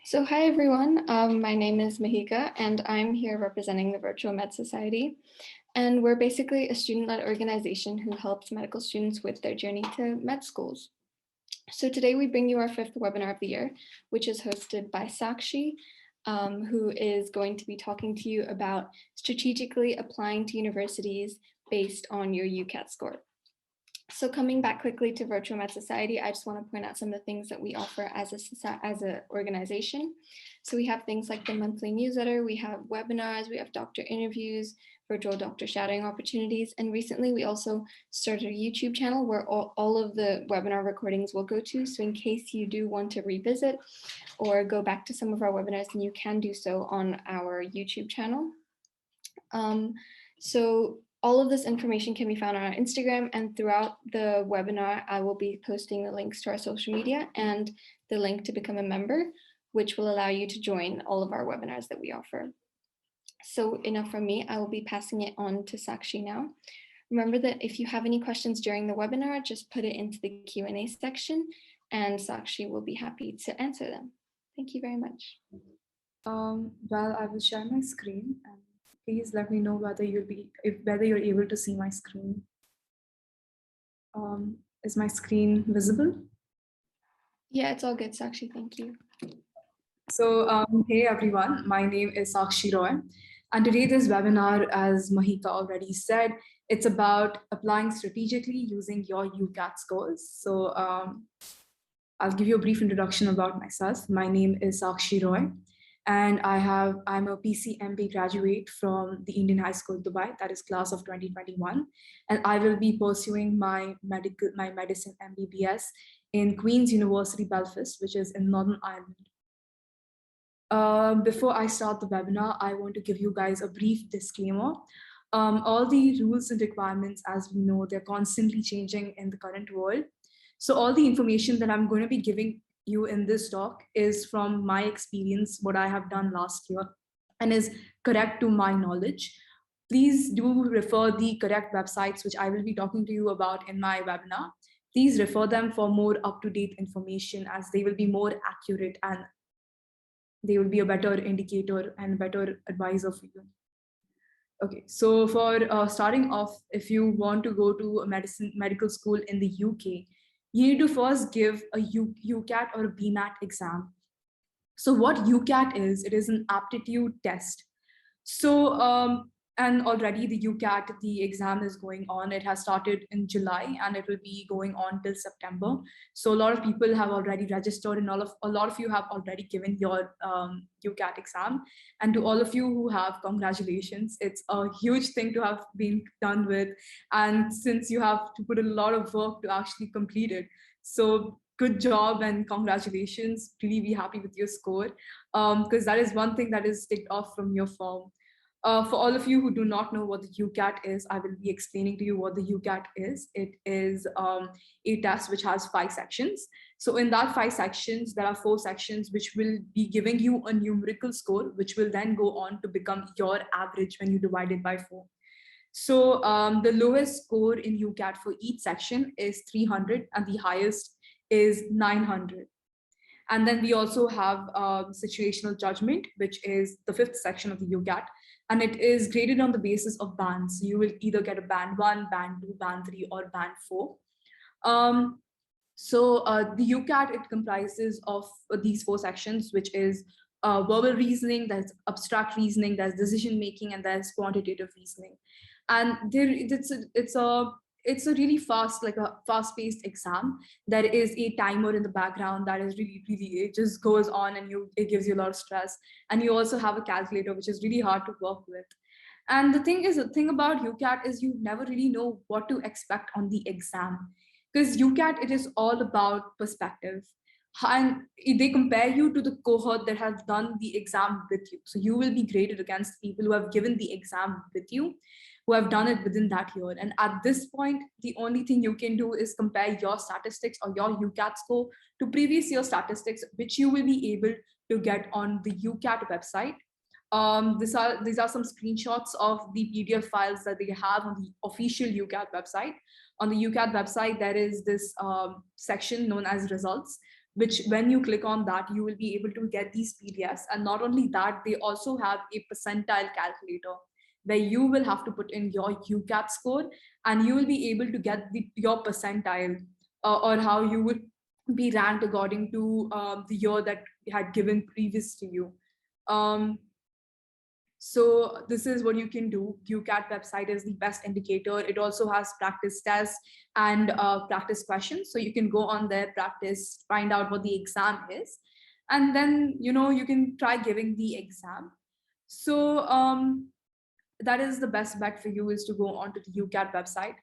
So hi everyone, my name is Mahika and I'm here representing the Virtual Med Society. And we're basically a student-led organization who helps medical students with their journey to med schools. So today we bring you our fifth webinar of the year, which is hosted by Sakshi, who is going to be talking to you about strategically applying to universities based on your UCAT score. So coming back quickly to Virtual Med Society, I just want to point out some of the things that we offer as an organization. So we have things like the monthly newsletter, we have webinars, we have doctor interviews, virtual doctor shadowing opportunities, and recently we also started a YouTube channel where all of the webinar recordings will go to. So in case you do want to revisit or go back to some of our webinars, then you can do so on our YouTube channel. So all of this information can be found on our Instagram, and throughout the webinar, I will be posting the links to our social media and the link to become a member, which will allow you to join all of our webinars that we offer. So enough from me, I will be passing it on to Sakshi now. Remember that if you have any questions during the webinar, just put it into the Q&A section and Sakshi will be happy to answer them. Thank you very much. Well, I will share my screen and please let me know whether you're able to see my screen. Is my screen visible? Yeah, it's all good, Sakshi. Thank you. So, hey everyone, my name is Sakshi Roy, and today this webinar, as Mahika already said, it's about applying strategically using your UCAT scores. So, I'll give you a brief introduction about myself. My name is Sakshi Roy, and I'm a PCMB graduate from the Indian High School Dubai, that is class of 2021, and I will be pursuing my medicine MBBS in Queen's University Belfast, which is in Northern Ireland. Before I start the webinar, I want to give you guys a brief disclaimer. All the rules and requirements, as we know, they're constantly changing in the current world. So all the information that I'm going to be giving you in this talk is from my experience, what I have done last year, and is correct to my knowledge. Please do refer the correct websites, which I will be talking to you about in my webinar. Please refer them for more up-to-date information, as they will be more accurate and they will be a better indicator and better advisor for you. Okay, so for starting off, if you want to go to a medical school in the UK, you need to first give a UCAT or a BMAT exam. So what UCAT is, it is an aptitude test. So, and already the UCAT, the exam is going on. It has started in July and it will be going on till September. So a lot of people have already registered and a lot of you have already given your UCAT exam. And to all of you who have, congratulations. It's a huge thing to have been done with. And since you have to put a lot of work to actually complete it. So good job and congratulations. Really be happy with your score, because that is one thing that is ticked off from your form. For all of you who do not know what the UCAT is, I will be explaining to you what the UCAT is. It is a test which has 5 sections. So in that 5 sections, there are 4 sections which will be giving you a numerical score, which will then go on to become your average when you divide it by 4. So the lowest score in UCAT for each section is 300 and the highest is 900. And then we also have situational judgment, which is the 5th section of the UCAT. And it is graded on the basis of bands. You will either get a band 1, band 2, band 3, or band 4. So the UCAT, it comprises of these 4 sections, which is verbal reasoning, there's abstract reasoning, there's decision making, and there's quantitative reasoning. And it's a really fast, like a fast-paced exam. There is a timer in the background that is really, it just goes on and it gives you a lot of stress. And you also have a calculator, which is really hard to work with. And the thing about UCAT is you never really know what to expect on the exam, because UCAT, it is all about perspective. And they compare you to the cohort that has done the exam with you. So you will be graded against people who have given the exam with you, who have done it within that year. And at this point, the only thing you can do is compare your statistics or your UCAT score to previous year statistics, which you will be able to get on the UCAT website. These are some screenshots of the PDF files that they have on the official UCAT website. On the UCAT website, there is this section known as results, which when you click on that, you will be able to get these PDFs. And not only that, they also have a percentile calculator where you will have to put in your UCAT score, and you will be able to get your percentile, or how you would be ranked according to the year that had given previous to you. Um, so this is what you can do. UCAT website is the best indicator. It also has practice tests and practice questions. So you can go on there, practice, find out what the exam is. And then, you can try giving the exam. So that is the best bet for you, is to go onto the UCAT website.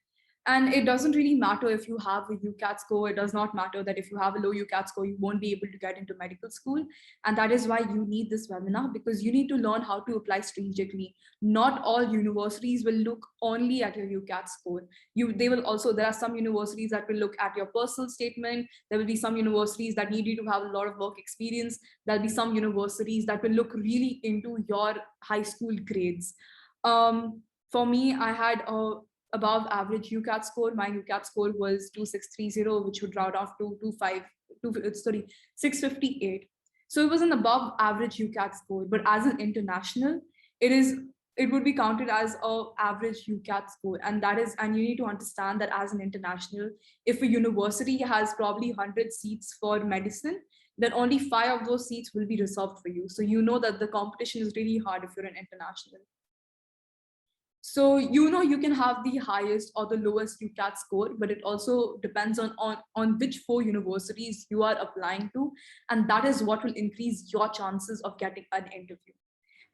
And it doesn't really matter if you have a UCAT score. It does not matter that if you have a low UCAT score, you won't be able to get into medical school. And that is why you need this webinar, because you need to learn how to apply strategically. Not all universities will look only at your UCAT score. There are some universities that will look at your personal statement. There will be some universities that need you to have a lot of work experience. There'll be some universities that will look really into your high school grades. For me, I had a above average UCAT score. My UCAT score was 2630, which would round off to 658. So it was an above average UCAT score, but as an international, it would be counted as a average UCAT score. And you need to understand that as an international, if a university has probably 100 seats for medicine, then only 5 of those seats will be reserved for you. So you know that the competition is really hard if you're an international. So you can have the highest or the lowest UCAT score, but it also depends on which 4 universities you are applying to, and that is what will increase your chances of getting an interview.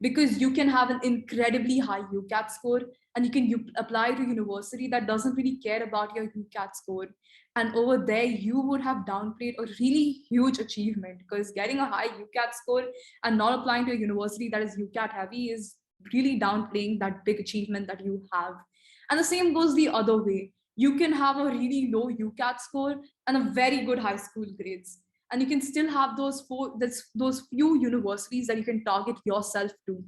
Because you can have an incredibly high UCAT score, and you apply to a university that doesn't really care about your UCAT score, and over there you would have downplayed a really huge achievement, because getting a high UCAT score and not applying to a university that is UCAT heavy is really downplaying that big achievement that you have. And the same goes the other way. You can have a really low UCAT score and a very good high school grades, and you can still have those few universities that you can target yourself to.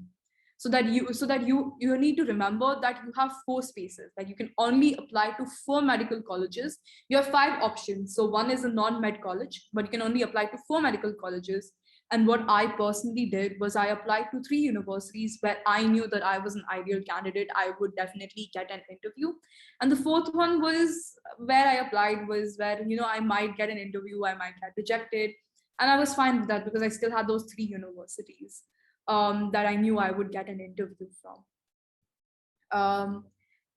So that you need to remember that you have 4 spaces, that you can only apply to 4 medical colleges. You have 5 options. So one is a non-med college, but you can only apply to 4 medical colleges. And what I personally did was I applied to 3 universities where I knew that I was an ideal candidate. I would definitely get an interview. And the 4th one was where I applied, was where, I might get an interview, I might get rejected. And I was fine with that, because I still had those 3 universities that I knew I would get an interview from.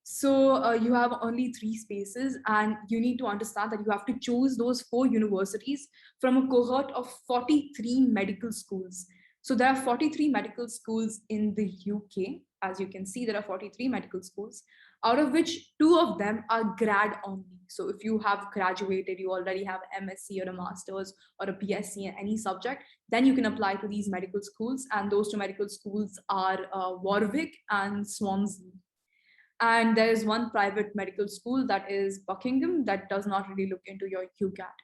So you have only 3 spaces, and you need to understand that you have to choose those 4 universities from a cohort of 43 medical schools. So there are 43 medical schools in the UK. As you can see, there are 43 medical schools, out of which 2 of them are grad only. So if you have graduated, you already have an MSc or a master's or a PSc in any subject, then you can apply to these medical schools. And those 2 medical schools are Warwick and Swansea. And there is one private medical school, that is Buckingham, that does not really look into your UCAT.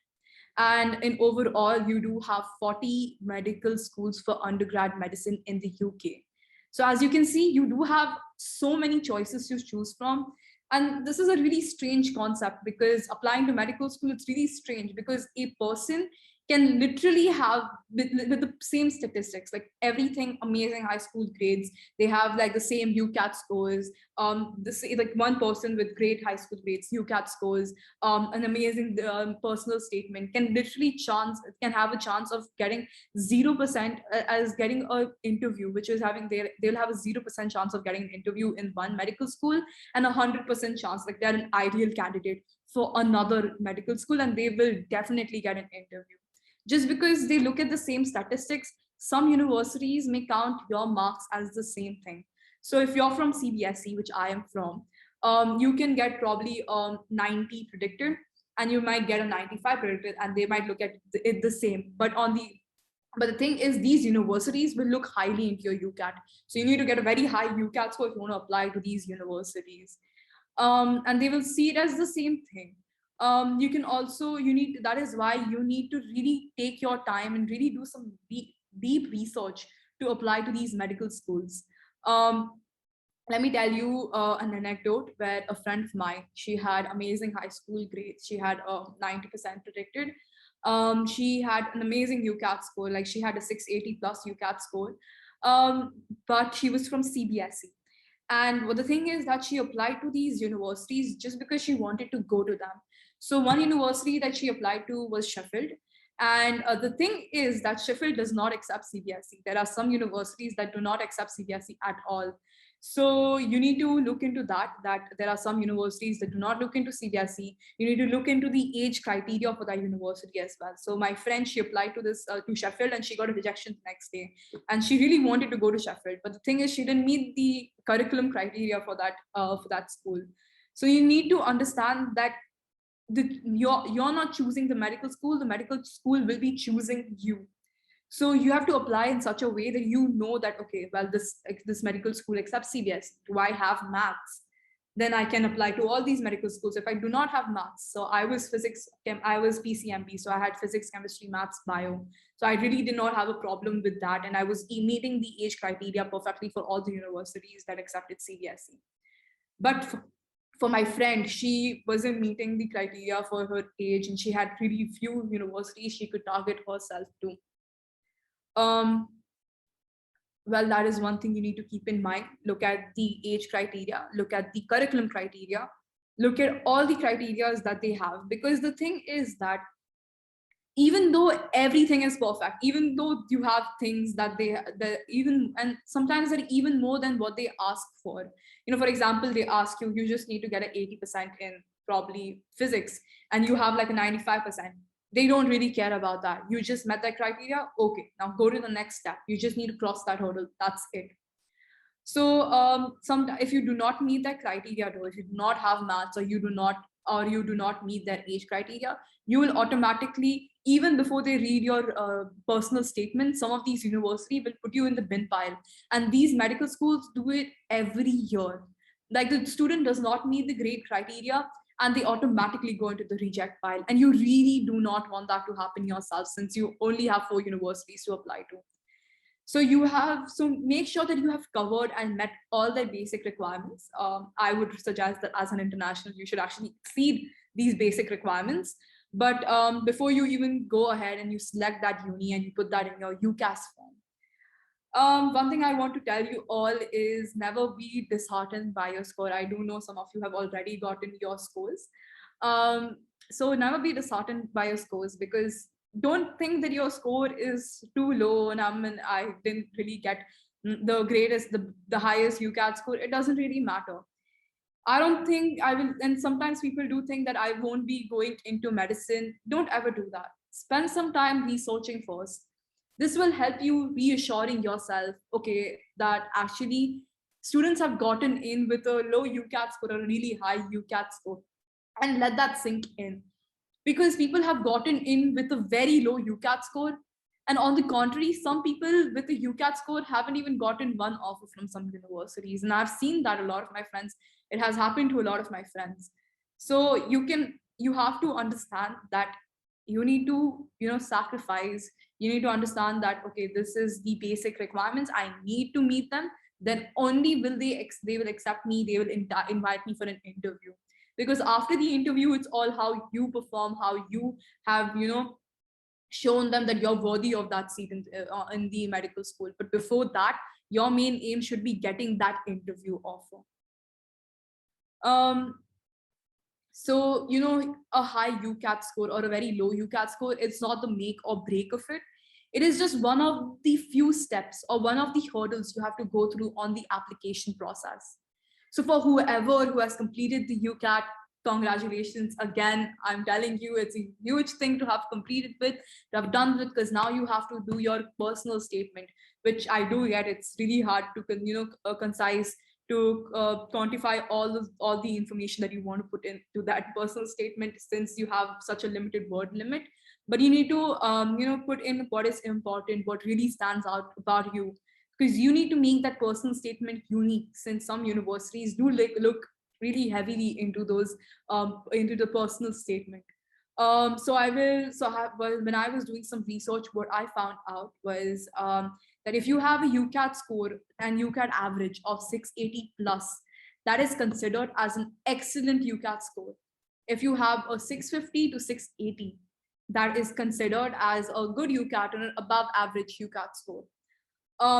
And in overall, you do have 40 medical schools for undergrad medicine in the UK. So as you can see, you do have so many choices to choose from. And this is a really strange concept, because applying to medical school, it's really strange, because a person can literally have with the same statistics, like everything, amazing high school grades. They have like the same UCAT scores. Like one person with great high school grades, UCAT scores, an amazing personal statement, can have a chance of getting 0% as getting an interview, which is they'll have a 0% chance of getting an interview in one medical school, and 100% chance, like they're an ideal candidate for another medical school, and they will definitely get an interview. Just because they look at the same statistics, some universities may count your marks as the same thing. So if you're from CBSE, which I am from, you can get probably 90 predicted, and you might get a 95 predicted, and they might look at it the same. But the thing is, these universities will look highly into your UCAT. So you need to get a very high UCAT score if you want to apply to these universities. And they will see it as the same thing. That is why you need to really take your time and really do some deep research to apply to these medical schools. Let me tell you an anecdote where a friend of mine, she had amazing high school grades. She had 90% predicted. She had an amazing UCAT score, like she had a 680 plus UCAT score, but she was from CBSE. And the thing is that she applied to these universities just because she wanted to go to them. So one university that she applied to was Sheffield. And the thing is that Sheffield does not accept CBSE. There are some universities that do not accept CBSE at all. So you need to look into that there are some universities that do not look into CBSE. You need to look into the age criteria for that university as well. So my friend, she applied to this to Sheffield, and she got a rejection the next day. And she really wanted to go to Sheffield, but the thing is, she didn't meet the curriculum criteria for that school. So you need to understand that you're not choosing the medical school. The medical school will be choosing you. So you have to apply in such a way that you know that, okay, well, this medical school accepts CBS. Do I have maths? Then I can apply to all these medical schools. If I do not have maths, so I was I was PCMB, so I had physics, chemistry, maths, bio. So I really did not have a problem with that, and I was meeting the age criteria perfectly for all the universities that accepted CBSE. But for my friend, she wasn't meeting the criteria for her age, and she had really few universities she could target herself to. um, well, that is one thing you need to keep in mind. Look at the age criteria, look at the curriculum criteria, look at all the criteria that they have. Because the thing is that even though everything is perfect, even though you have things that they even, and sometimes they're even more than what they ask for. For example, they ask you, you just need to get an 80% in probably physics, and you have like a 95%. They don't really care about that. You just met that criteria. Okay, now go to the next step. You just need to cross that hurdle. That's it. So if you do not meet that criteria, though, if you do not have maths, or you do not meet their age criteria, you will automatically, even before they read your personal statement, some of these universities will put you in the bin pile. And these medical schools do it every year. Like, the student does not meet the grade criteria, and they automatically go into the reject pile. And you really do not want that to happen yourself, since you only have 4 universities to apply to. So make sure that you have covered and met all the basic requirements. I would suggest that as an international, you should actually exceed these basic requirements. But before you even go ahead and you select that uni and you put that in your UCAS form, one thing I want to tell you all is never be disheartened by your score. I do know some of you have already gotten your scores. So never be disheartened by your scores, because don't think that your score is too low and I didn't really get the greatest, the highest UCAT score. It doesn't really matter. I don't think I will. And sometimes people do think that I won't be going into medicine. Don't ever do that. Spend some time researching first. This will help you reassuring yourself, okay, that actually students have gotten in with a low UCAT score or a really high UCAT score, and let that sink in. Because people have gotten in with a very low UCAT score. And on the contrary, some people with a UCAT score haven't even gotten one offer from some universities. And I've seen that a lot of my friends, it has happened to a lot of my friends. So you have to understand that you need to, sacrifice. You need to understand that, okay, this is the basic requirements. I need to meet them. Then only will they will accept me. They will invite me for an interview. Because after the interview, it's all how you perform, how you have shown them that you're worthy of that seat in the medical school. But before that, your main aim should be getting that interview offer. So a high UCAT score or a very low UCAT score, it's not the make or break of it. It is just one of the few steps or one of the hurdles you have to go through on the application process. So for whoever who has completed the UCAT, congratulations again. I'm telling you, it's a huge thing to have completed with, to have done with, because now you have to do your personal statement, which I do get. It's really hard to concise, to quantify all the information that you want to put into that personal statement, since you have such a limited word limit. But you need to put in what is important, what really stands out about you, because you need to make that personal statement unique, since some universities do look really heavily into those into the personal statement. When I was doing some research, what I found out was that if you have a UCAT score and UCAT average of 680 plus, that is considered as an excellent UCAT score. If you have a 650 to 680, that is considered as a good UCAT or an above average UCAT score.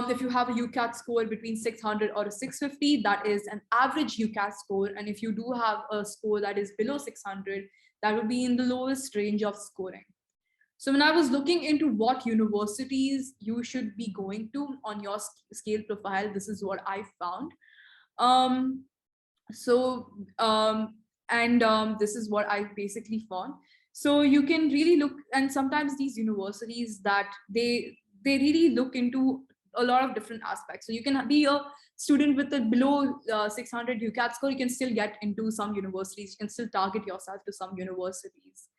If you have a UCAT score between 600 or a 650, that is an average UCAT score. And if you do have a score that is below 600, that would be in the lowest range of scoring. So when I was looking into what universities you should be going to on your scale profile, this is what I found. Um, so this is what I basically found. So you can really look, and sometimes these universities that they really look into a lot of different aspects. So you can be a student with a below 600 UCAT score, you can still get into some universities, you can still target yourself to some universities.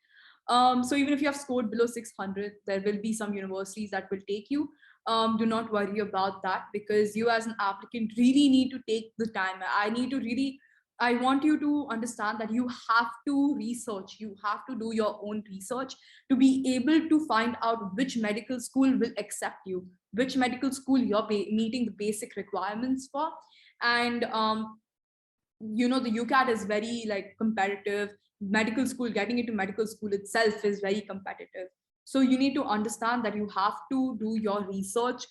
So even if you have scored below 600, there will be some universities that will take you. Do not worry about that, because you as an applicant really need to take the time. I want you to understand that you have to research, you have to do your own research to be able to find out which medical school will accept you, which medical school you're meeting the basic requirements for. And the UCAT is very like competitive. Medical school, getting into medical school itself is very competitive. So you need to understand that you have to do your research.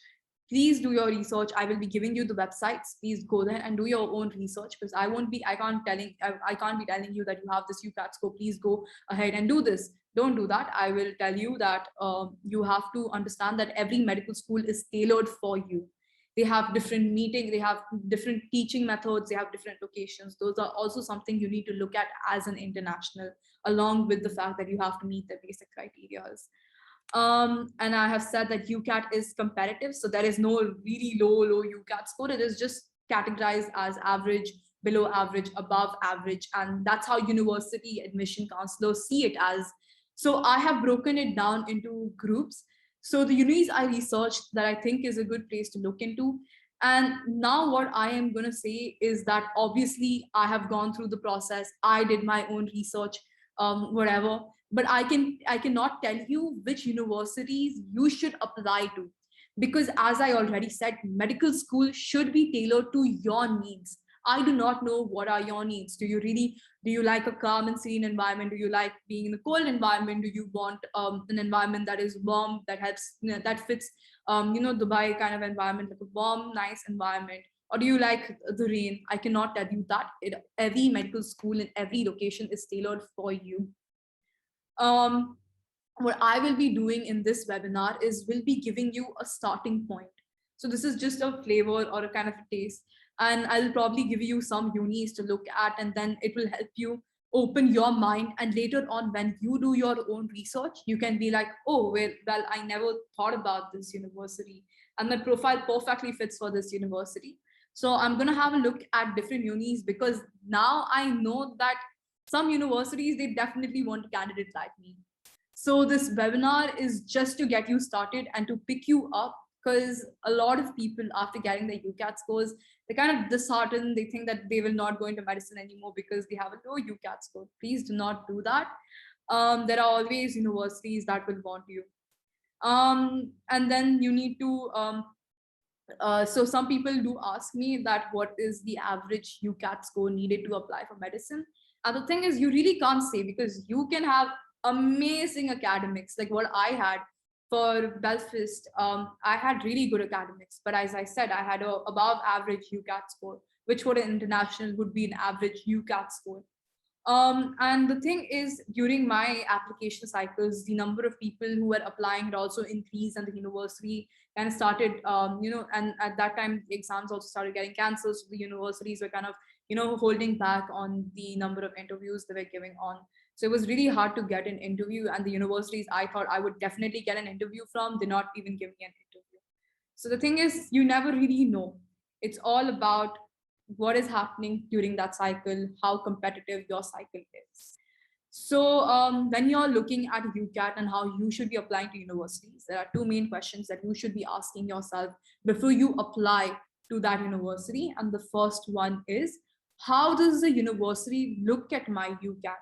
Please do your research. I will be giving you the websites. Please go there and do your own research, because I can't be telling you that you have this UCAT score, please go ahead and do this. Don't do that. I will tell you that you have to understand that every medical school is tailored for you. They have different meeting, they have different teaching methods, they have different locations. Those are also something you need to look at as an international, along with the fact that you have to meet the basic criteria. And I have said that UCAT is competitive, so there is no really low UCAT score. It is just categorized as average, below average, above average, and that's how university admission counselors see it as. So I have broken it down into groups. So the unis I researched that I think is a good place to look into. And now what I am going to say is that obviously I have gone through the process. I did my own research, whatever. But I cannot tell you which universities you should apply to, because as I already said, medical school should be tailored to your needs. I do not know what are your needs. Do you like a calm and serene environment? Do you like being in a cold environment? Do you want an environment that is warm, that helps, that fits, Dubai kind of environment, like a warm, nice environment? Or do you like the rain? I cannot tell you that. Every medical school in every location is tailored for you. What I will be doing in this webinar is will be giving you a starting point. So this is just a flavor or a kind of a taste. And I'll probably give you some unis to look at, and then it will help you open your mind. And later on, when you do your own research, you can be like, oh, well, I never thought about this university. And my profile perfectly fits for this university. So I'm going to have a look at different unis, because now I know that some universities, they definitely want a candidate like me. So this webinar is just to get you started and to pick you up, because a lot of people, after getting their UCAT scores, they kind of disheartened. They think that they will not go into medicine anymore because they have a low UCAT score. Please do not do that. There are always universities that will want you. And then you need to, so some people do ask me that what is the average UCAT score needed to apply for medicine? And the thing is, you really can't say, because you can have amazing academics like what I had for Belfast. I had really good academics, but as I said, I had a above average UCAT score, which for an international would be an average UCAT score. And the thing is, during my application cycles, the number of people who were applying had also increased, and the university kind of started, and at that time, the exams also started getting cancelled. So the universities were kind of, holding back on the number of interviews they were giving on. So it was really hard to get an interview, and the universities I thought I would definitely get an interview from, did not even give me an interview. So the thing is, you never really know. It's all about what is happening during that cycle, how competitive your cycle is. So when you're looking at UCAT and how you should be applying to universities, there are two main questions that you should be asking yourself before you apply to that university. And the first one is, how does the university look at my UCAT?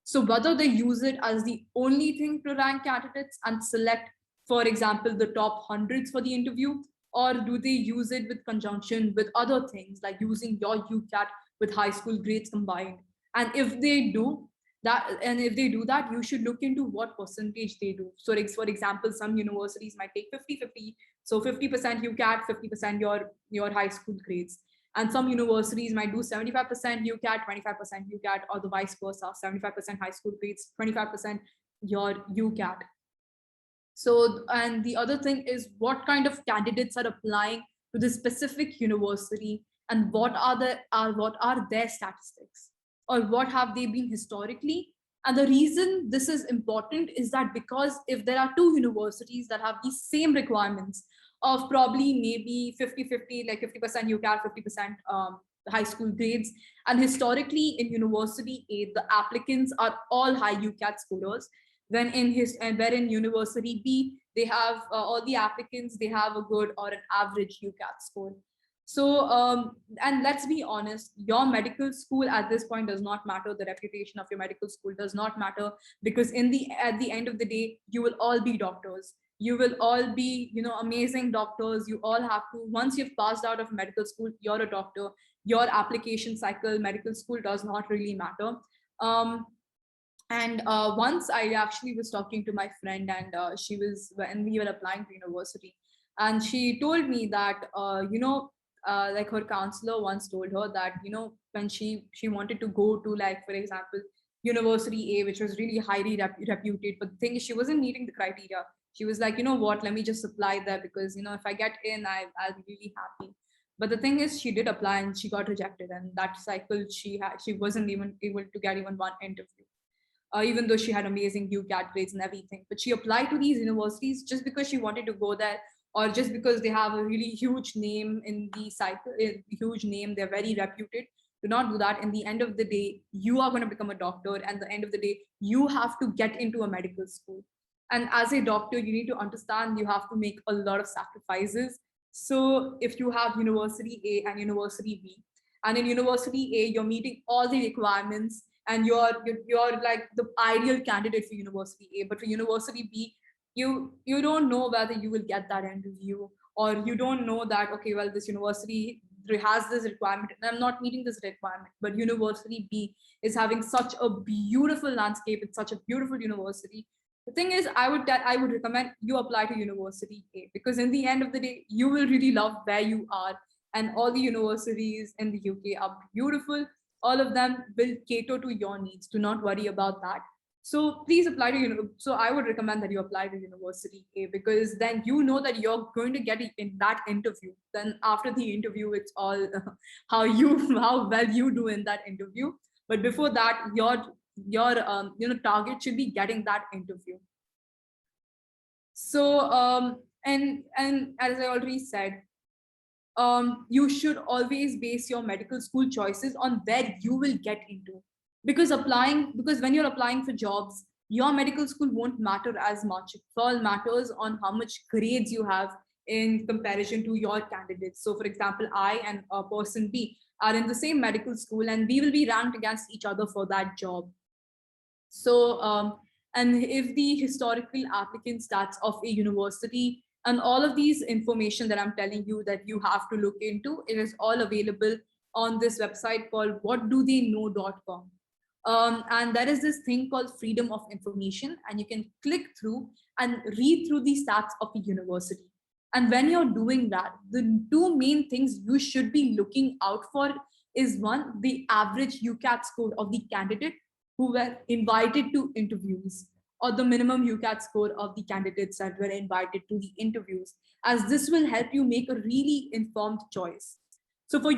So whether they use it as the only thing to rank candidates and select, for example, the top hundreds for the interview, or do they use it with conjunction with other things, like using your UCAT with high school grades combined? And if they do, that, and if they do that, you should look into what percentage they do. So for example, some universities might take 50-50, so 50% UCAT, 50% your high school grades, and some universities might do 75% UCAT, 25% UCAT, or the vice versa, 75% high school grades, 25% your UCAT. So, and the other thing is what kind of candidates are applying to this specific university, and what are their statistics, or what have they been historically. And the reason this is important is that because if there are two universities that have the same requirements of probably maybe 50-50, like 50% UCAT, 50% high school grades, and historically in university A, the applicants are all high UCAT scorers, when wherein university B, they have all the applicants, they have a good or an average UCAT score. So, and let's be honest, your medical school at this point does not matter. The reputation of your medical school does not matter, because at the end of the day, you will all be doctors. You will all be, amazing doctors. You all have to, once you've passed out of medical school, you're a doctor. Your application cycle, medical school does not really matter. And once I actually was talking to my friend, and when we were applying to university, and she told me that, like her counselor once told her that, when she wanted to go to, like, for example, university A, which was really highly reputed, but the thing is, she wasn't meeting the criteria. She was like, you know what, let me just apply there, because, if I get in, I'll be really happy. But the thing is, she did apply and she got rejected, and that cycle she wasn't even able to get even one interview. Even though she had amazing UCAT grades and everything. But she applied to these universities just because she wanted to go there, or just because they have a really huge name in the cycle, huge name, they're very reputed. Do not do that. In the end of the day, you are going to become a doctor, and the end of the day, you have to get into a medical school. And as a doctor, you need to understand you have to make a lot of sacrifices. So if you have university A and university B, and in university A, you're meeting all the requirements, and you're like the ideal candidate for university A, but for university B, you don't know whether you will get that interview, or you don't know that, okay, well, this university has this requirement and I'm not meeting this requirement, but university B is having such a beautiful landscape. It's such a beautiful university. The thing is, I would recommend you apply to university A, because in the end of the day, you will really love where you are, and all the universities in the UK are beautiful. All of them will cater to your needs. Do not worry about that. So please apply to so I would recommend that you apply to university A, because then you know that you're going to get in that interview. Then after the interview, it's all how well you do in that interview. But before that, your target should be getting that interview. So and as I already said, you should always base your medical school choices on where you will get into, because when you're applying for jobs, your medical school won't matter as much. It all matters on how much grades you have in comparison to your candidates. So for example, I and person B are in the same medical school, and we will be ranked against each other for that job. So and if the historical applicant stats of a university, and all of these information that I'm telling you that you have to look into, it is all available on this website called whatdotheyknow.com. And there is this thing called freedom of information, and you can click through and read through the stats of a university. And when you're doing that, the two main things you should be looking out for is, one, the average UCAT score of the candidate who were invited to interviews, or the minimum UCAT score of the candidates that were invited to the interviews, as this will help you make a really informed choice. So for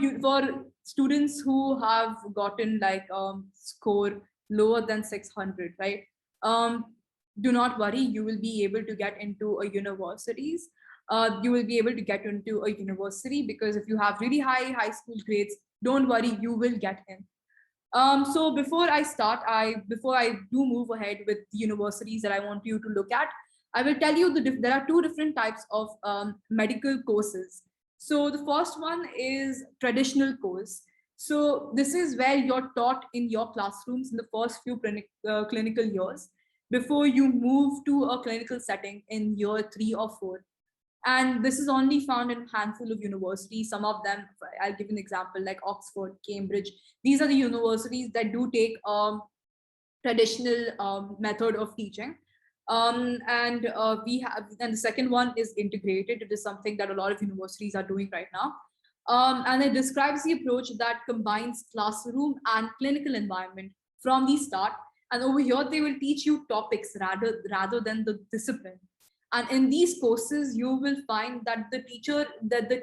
students who have gotten like score lower than 600, right? Do not worry, you will be able to get into a universities. You will be able to get into a university, because if you have really high school grades, don't worry, you will get in. So before I do move ahead with the universities that I want you to look at, I will tell you there are two different types of medical courses. So the first one is traditional course. So this is where you're taught in your classrooms in the first few clinical years before you move to a clinical setting in year 3 or 4. And this is only found in a handful of universities. Some of them, I'll give an example, like Oxford, Cambridge. These are the universities that do take traditional method of teaching. And the second one is integrated. It is something that a lot of universities are doing right now. And it describes the approach that combines classroom and clinical environment from the start. And over here, they will teach you topics rather than the discipline. And in these courses, you will find that the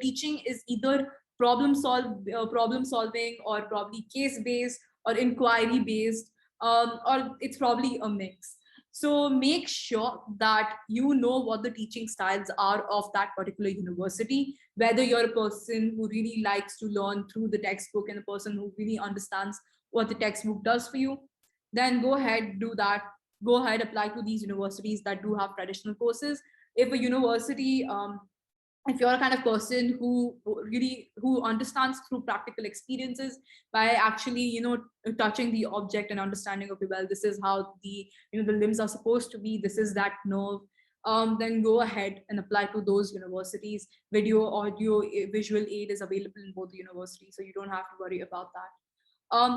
teaching is either problem solving, or probably case based, or inquiry based, or it's probably a mix. So make sure that you know what the teaching styles are of that particular university, whether you're a person who really likes to learn through the textbook and a person who really understands what the textbook does for you. Then go ahead, do that. Go ahead, apply to these universities that do have traditional courses. If a university, if you're a kind of person who understands through practical experiences, by actually touching the object and understanding, okay, well, this is how the limbs are supposed to be, this is that nerve, then go ahead and apply to those universities. Video, audio, visual aid is available in both the universities, so you don't have to worry about that.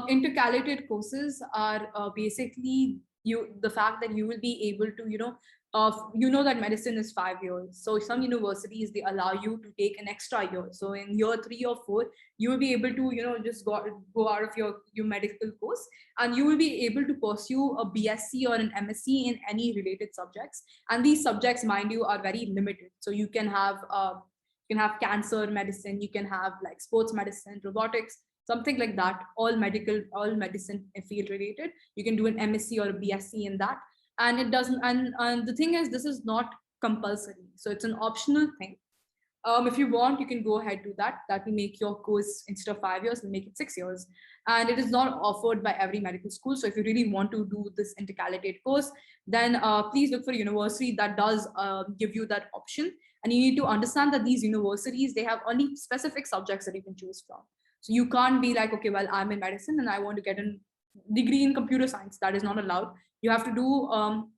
Intercalated courses are basically the fact that you will be able to that medicine is 5 years. So some universities, they allow you to take an extra year. So in year 3 or 4, you will be able to just go out of your medical course, and you will be able to pursue a BSc or an MSc in any related subjects. And these subjects, mind you, are very limited. So you can have cancer medicine, you can have like sports medicine, robotics, something like that, all medicine field related. You can do an MSc or a BSc in that. And it doesn't, and the thing is, this is not compulsory, so it's an optional thing. If you want, you can go ahead, do that. That will make your course, instead of 5 years, will make it 6 years. And it is not offered by every medical school. So if you really want to do this intercalated course, then please look for a university that does give you that option. And you need to understand that these universities, they have only specific subjects that you can choose from. So you can't be like, okay, well, I'm in medicine and I want to get a degree in computer science. That is not allowed. You have to do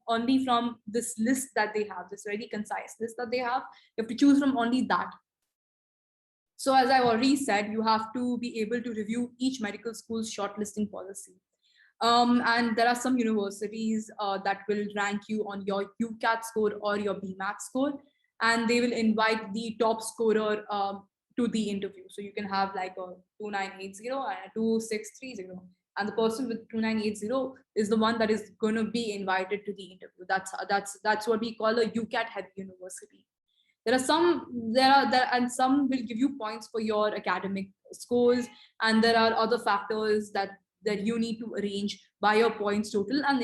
only from this list that they have, this very concise list that they have. You have to choose from only that. So as I've already said, you have to be able to review each medical school's shortlisting policy. And there are some universities that will rank you on your UCAT score or your BMAT score, and they will invite the top scorer to the interview. So you can have like a 2980 and a 2630. And the person with 2980 is the one that is going to be invited to the interview. That's what we call a UCAT heavy university. And some will give you points for your academic scores, and there are other factors that you need to arrange by your points total, and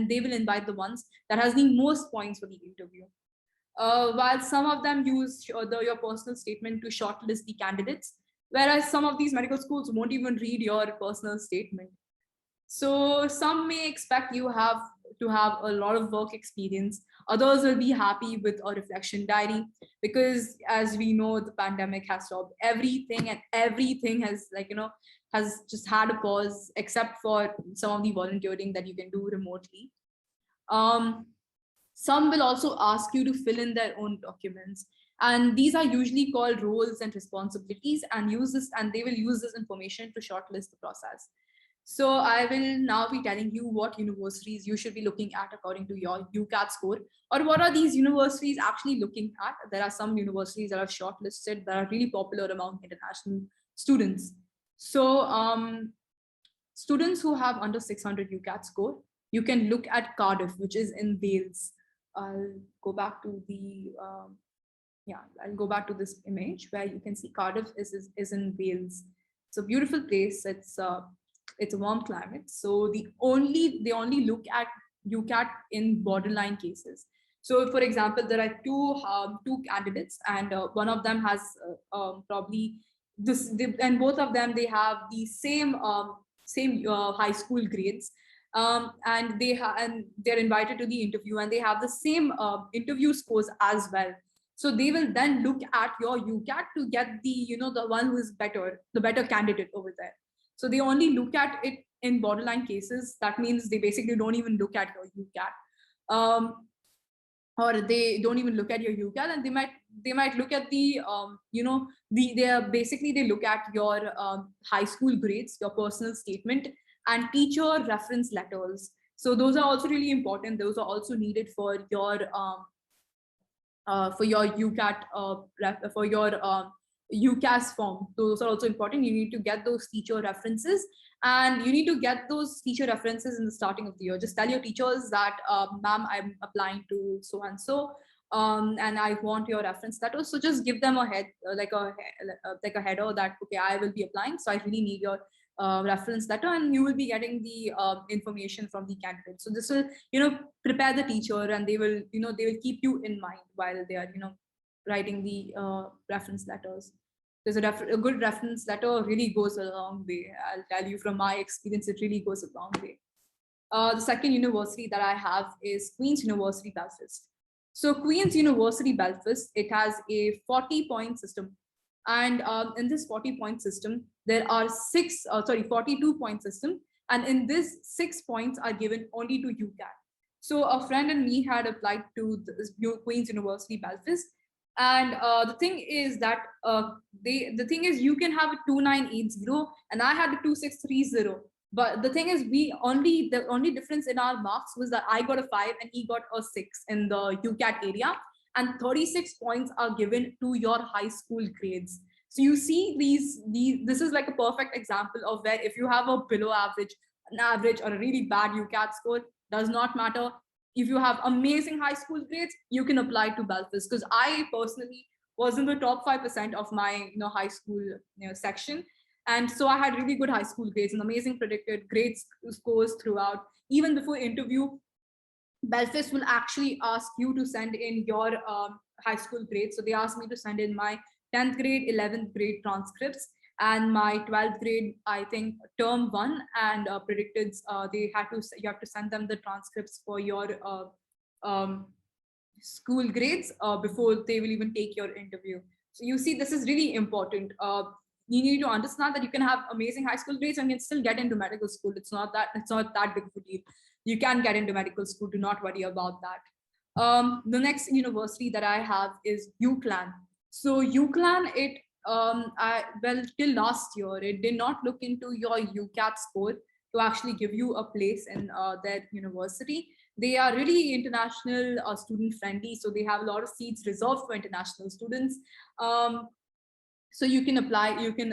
they will invite the ones that has the most points for the interview. While some of them use your personal statement to shortlist the candidates, whereas some of these medical schools won't even read your personal statement. So some may expect you to have a lot of work experience. Others will be happy with a reflection diary, because as we know, the pandemic has stopped everything, and everything has has just had a pause, except for some of the volunteering that you can do remotely. Some will also ask you to fill in their own documents, and these are usually called roles and responsibilities, and they will use this information to shortlist the process. So I will now be telling you what universities you should be looking at according to your UCAT score, or what are these universities actually looking at. There are some universities that are shortlisted that are really popular among international students. So students who have under 600 UCAT score, you can look at Cardiff, which is in Wales. I'll go back to I'll go back to this image where you can see Cardiff is in Wales. It's a beautiful place. It's a warm climate. So they only look at UCAT in borderline cases. So for example, there are two candidates, and one of them has probably this, and both of them, they have the same high school grades. And they're invited to the interview, and they have the same interview scores as well. So they will then look at your UCAT to get the one who is the better candidate over there. So they only look at it in borderline cases. That means they basically don't even look at your UCAT, or they don't even look at your UCAT, and they might look at they look at your high school grades, your personal statement, and teacher reference letters. So those are also really important. Those are also needed for your UCAT for your UCAS form. Those are also important. You need to get those teacher references, and you need to get those teacher references in the starting of the year. Just tell your teachers that, ma'am, I'm applying to so and so, and I want your reference letter. So just give them a head, like a header that, okay, I will be applying, so I really need your reference letter, and you will be getting the information from the candidate. So this will, prepare the teacher, and they will, they will keep you in mind while they are, writing the reference letters. There's a good reference letter really goes a long way. I'll tell you from my experience, it really goes a long way. The second university that I have is Queen's University Belfast. So Queen's University Belfast, it has a 40-point system. And in this 40-point system, there are 42-point system. And in this, 6 points are given only to UCAT. So a friend and me had applied to the Queen's University Belfast. And the thing is that you can have a 2980, and I had a 2630. But the thing is, the only difference in our marks was that I got a 5 and he got a 6 in the UCAT area, and 36 points are given to your high school grades. So you see, this is like a perfect example of where if you have a below average, an average, or a really bad UCAT score, does not matter. If you have amazing high school grades, you can apply to Belfast. Because I personally was in the top 5% of my high school section. And so I had really good high school grades and amazing predicted grade scores throughout. Even before interview, Belfast will actually ask you to send in your high school grades. So they asked me to send in my 10th grade, 11th grade transcripts, and my 12th grade, I think, term 1 and predicted. You have to send them the transcripts for your school grades before they will even take your interview. So you see, this is really important. You need to understand that you can have amazing high school grades and you can still get into medical school. It's not that big of a deal. You can get into medical school. Do not worry about that. The next university that I have is UCLan. So UCLan, till last year, it did not look into your UCAT score to actually give you a place in their university. They are really international student friendly, so they have a lot of seats reserved for international students. So you can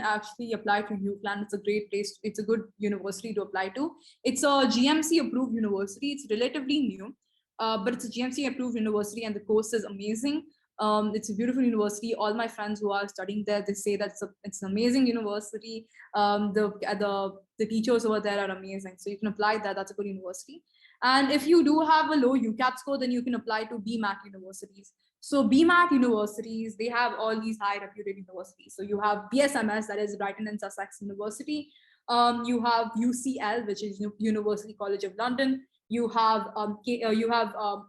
actually apply to UCLan. It's a great place. It's a good university to apply to. It's a GMC approved university. It's relatively new, but it's a GMC approved university, and the course is amazing. It's a beautiful university. All my friends who are studying there, they say that it's an amazing university. The teachers over there are amazing. So you can apply that. That's a good university. And if you do have a low UCAT score, then you can apply to BMAT universities. So BMAT universities, they have all these high reputed universities. So you have BSMS, that is Brighton and Sussex University. You have UCL, which is University College of London. You have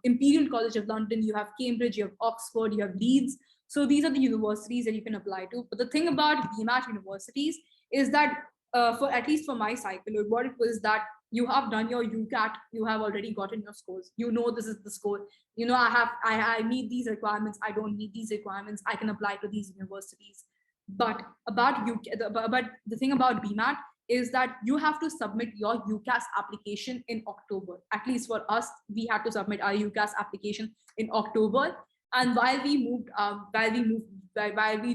Imperial College of London. You have Cambridge. You have Oxford. You have Leeds. So these are the universities that you can apply to. But the thing about BMAT universities is that, for at least for my cycle, what it was that you have done your UCAT, you have already gotten your scores. This is the score. I meet these requirements. I don't meet these requirements. I can apply to these universities. But the thing about BMAT is that you have to submit your UCAS application in October. At least for us, we had to submit our UCAS application in October. And while we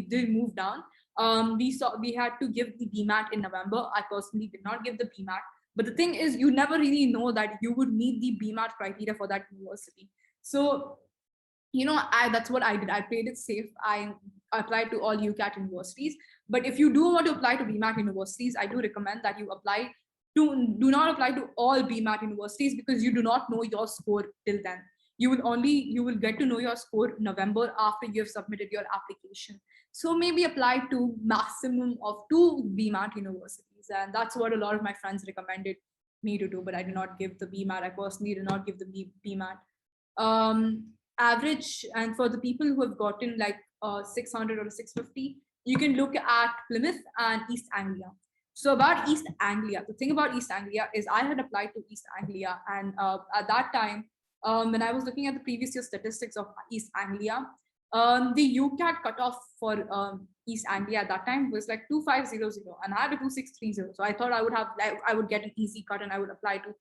did move down, we had to give the BMAT in November. I personally did not give the BMAT. But the thing is, you never really know that you would meet the BMAT criteria for that university. So, that's what I did. I played it safe. I applied to all UCAT universities. But if you do want to apply to BMAT universities, I do recommend that you do not apply to all BMAT universities, because you do not know your score till then. You will get to know your score November after you have submitted your application. So maybe apply to maximum of 2 BMAT universities. And that's what a lot of my friends recommended me to do, but I did not give the BMAT. I personally did not give the BMAT. Average, and for the people who have gotten like 600 or 650, you can look at Plymouth and East Anglia. So about East Anglia, the thing about East Anglia is I had applied to East Anglia, and at that time, when I was looking at the previous year statistics of East Anglia, the UCAT cutoff for East Anglia at that time was like 2500, and I had a 2630. So I thought I would get an easy cut and I would apply to,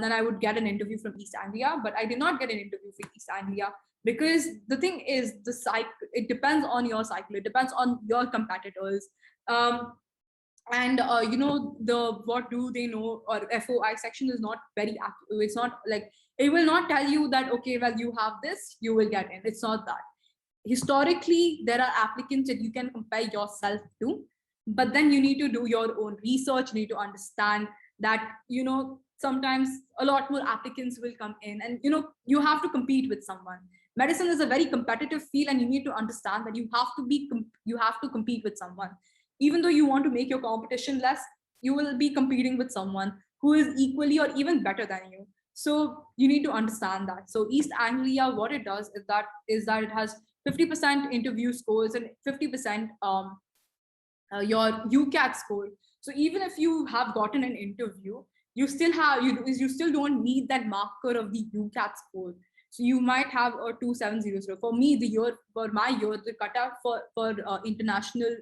then I would get an interview from East Anglia, but I did not get an interview for East Anglia because the thing is the cycle. It depends on your cycle. It depends on your competitors. Um, and the what do they know or FOI section is not very accurate. It's not like it will not tell you that okay, well, you have this, you will get in. It's not that. Historically, there are applicants that you can compare yourself to, but then you need to do your own research. You need to understand that sometimes a lot more applicants will come in, and you have to compete with someone. Medicine is a very competitive field, and you need to understand that you have to compete with someone. Even though you want to make your competition less, you will be competing with someone who is equally or even better than you. So you need to understand that. So East Anglia, what it does is that it has 50% interview scores and 50% your UCAT score. So even if you have gotten an interview, you still don't need that marker of the UCAT score. So you might have a 2700. For me, the cutoff for international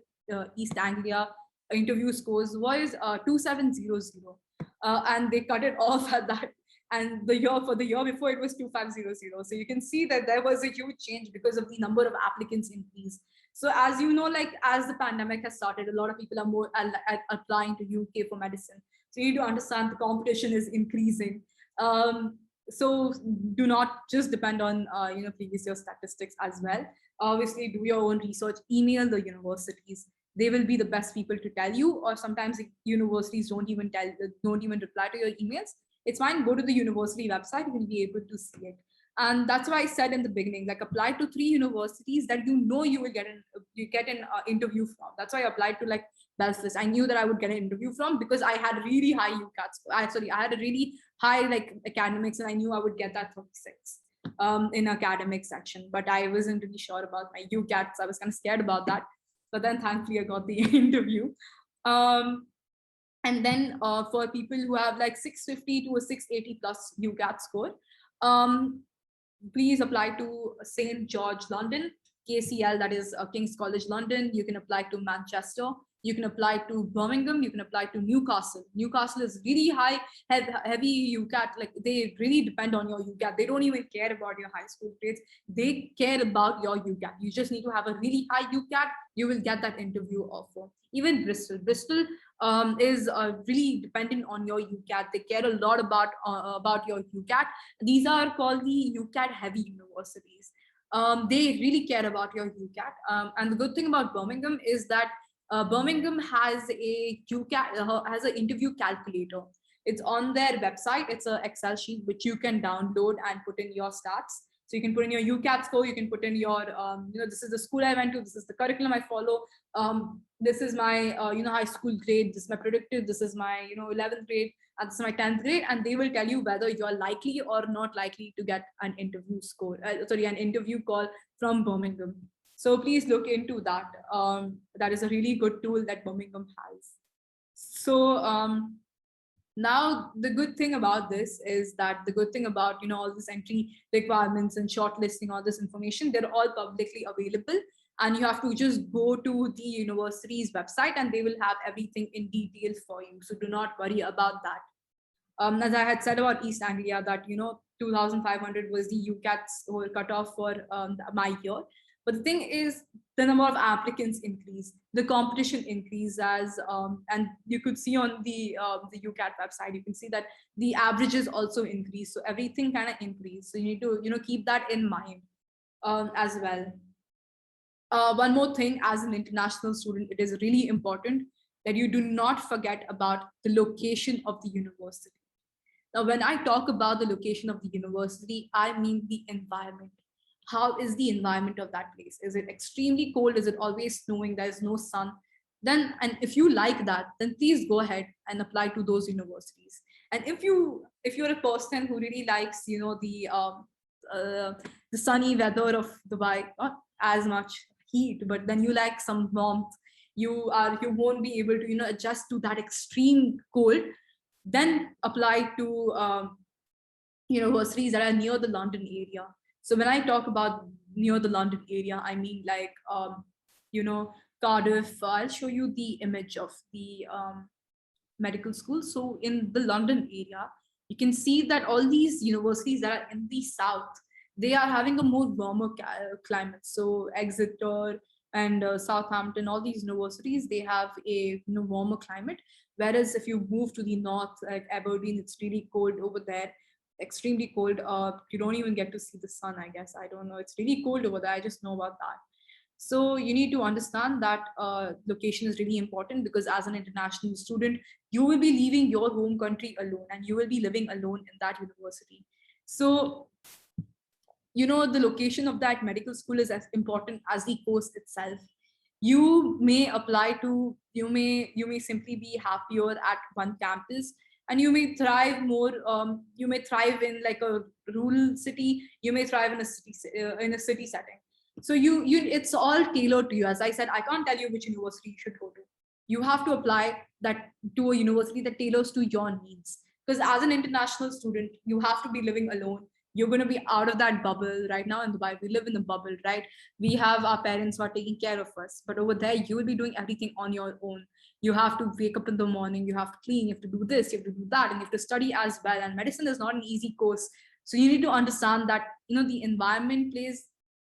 East Anglia interview scores was 2700, and they cut it off at that. And the year before it was 2500. So you can see that there was a huge change because of the number of applicants increase. So as you know, like as the pandemic has started, a lot of people are more applying to UK for medicine. So you need to understand the competition is increasing. So do not just depend on previous year statistics as well. Obviously, do your own research. Email the universities. They will be the best people to tell you. Or sometimes universities don't even reply to your emails. It's fine. Go to the university website. You will be able to see it. And that's why I said in the beginning, like apply to 3 universities that you will get an interview from. That's why I applied to like Belfast. I knew that I would get an interview from because I had really high UCAT. I had a really high like academics, and I knew I would get that 36 in academic section. But I wasn't really sure about my UCAT, so I was kind of scared about that. But then thankfully I got the interview. And then for people who have like 650 to a 680 plus UCAT score, please apply to St. George London, KCL, that is King's College London. You can apply to Manchester. You can apply to Birmingham. You can apply to Newcastle. Newcastle is really high, heavy UCAT. Like they really depend on your UCAT. They don't even care about your high school grades. They care about your UCAT. You just need to have a really high UCAT. You will get that interview offer. Even Bristol. Bristol is really dependent on your UCAT. They care a lot about your UCAT. These are called the UCAT heavy universities. They really care about your UCAT. And the good thing about Birmingham is that Birmingham has a UCAT, has an interview calculator. It's on their website. It's an Excel sheet which you can download and put in your stats. So you can put in your UCAT score. You can put in your, this is the school I went to. This is the curriculum I follow. This is my, high school grade. This is my predicted. This is my, 11th grade. And this is my 10th grade. And they will tell you whether you're likely or not likely to get an interview an interview call from Birmingham. So please look into that. That is a really good tool that Birmingham has. So now the good thing about this is that all this entry requirements and shortlisting, all this information, they're all publicly available. And you have to just go to the university's website and they will have everything in detail for you. So do not worry about that. As I had said about East Anglia, that 2,500 was the UCAT's whole cutoff for my year. But the thing is, the number of applicants increase, the competition increases, and you could see on the UCAT website, you can see that the averages also increase. So everything kind of increase. So you need to keep that in mind as well. One more thing, as an international student, it is really important that you do not forget about the location of the university. Now, when I talk about the location of the university, I mean the environment. How is the environment of that place? Is it extremely cold? Is it always snowing? There's no sun? Then, and if you like that, then please go ahead and apply to those universities. And if you're a person who really likes, the sunny weather of Dubai, not as much heat, but then you like some warmth, you won't be able to adjust to that extreme cold, then apply to universities that are near the London area. So when I talk about near the London area, I mean like Cardiff. I'll show you the image of the medical school. So in the London area, you can see that all these universities that are in the south, they are having a more warmer climate. So Exeter and Southampton, all these universities, they have a warmer climate. Whereas if you move to the north, like Aberdeen, it's really cold over there, extremely cold. You don't even get to see the sun, I guess. I don't know. It's really cold over there. I just know about that. So you need to understand that location is really important, because as an international student, you will be leaving your home country alone and you will be living alone in that university. So, the location of that medical school is as important as the course itself. You may simply be happier at one campus, and you may thrive more. You may thrive in like a rural city. You may thrive in a city setting. So it's all tailored to you. As I said, I can't tell you which university you should go to. You have to apply that to a university that tailors to your needs, because as an international student, you have to be living alone. You're going to be out of that bubble. Right now in Dubai, we live in the bubble, right? We have our parents who are taking care of us, but over there you will be doing everything on your own. You have to wake up in the morning, you have to clean, you have to do this, you have to do that, and you have to study as well. And medicine is not an easy course. So you need to understand that the environment plays